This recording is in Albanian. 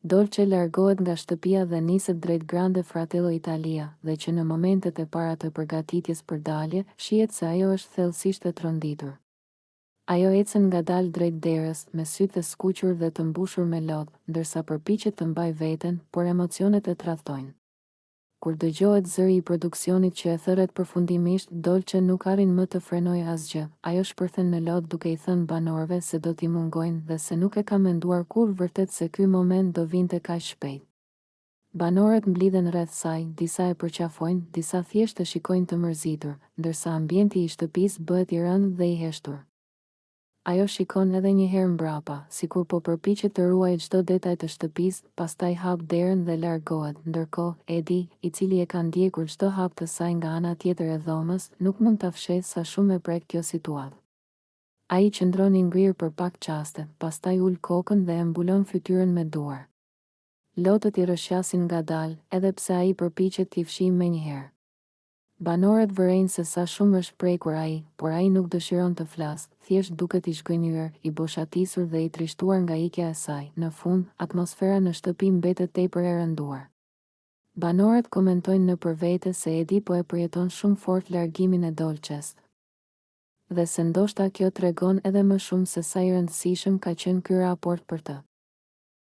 Dolce largohet nga shtëpia dhe niset drejt Grande Fratello Italia, dhe që në momentet e para të përgatitjes për dalje, shihet se ajo është thellësisht e tronditur. Ajo ecën ngadalë drejt derës, me sytë e skuqur dhe të mbushur me lodh, ndërsa përpiqet të mbajë veten, por emocionet e tradhtojnë. Kur dëgjohet zëri i produksionit që e thërret përfundimisht, Dolce nuk arrin më të frenojë asgjë. Ajo shpërthen në lodh duke i thënë banorëve se do t'i mungojnë dhe se nuk e ka menduar kur vërtet se ky moment do vinte kaq shpejt. Banorët mblidhen rreth saj, disa e përqafojnë, disa thjesht e shikojnë të mërzitur, ndërsa ambienti i shtëpisë bëhet i rëndë dhe i heshtur. Ajo shikon edhe një herë mbrapa, sikur po përpiqet të ruajë çdo detaj të shtëpisë, pastaj hap derën dhe largohet. Ndërkohë, Eddie, i cili e ka ndjekur çdo hap të saj nga ana tjetër e dhomës, nuk mund ta fshehë sa shumë e prek kjo situatë. Ai qëndron i ngrirë për pak çaste, pastaj ul kokën dhe e mbulon fytyrën me duar. Lotët i rrëshqasin ngadalë, edhe pse ai përpiqet t'i fshijë menjëherë. Banorët vërejnë se sa shumë është prekur ai, por ai nuk dëshiron të flasë, thjesht duket i zhgënjur, i boshatisur dhe i trishtuar nga ikja e saj. Në fund, atmosfera në shtëpi mbetet tepër e rënduar. Banorët komentojnë nëpër vete se Eddie po e përjeton shumë fort largimin e Dolces. Dhe se ndoshta kjo tregon edhe më shumë se sa i rëndësishëm ka qenë ky raport për të.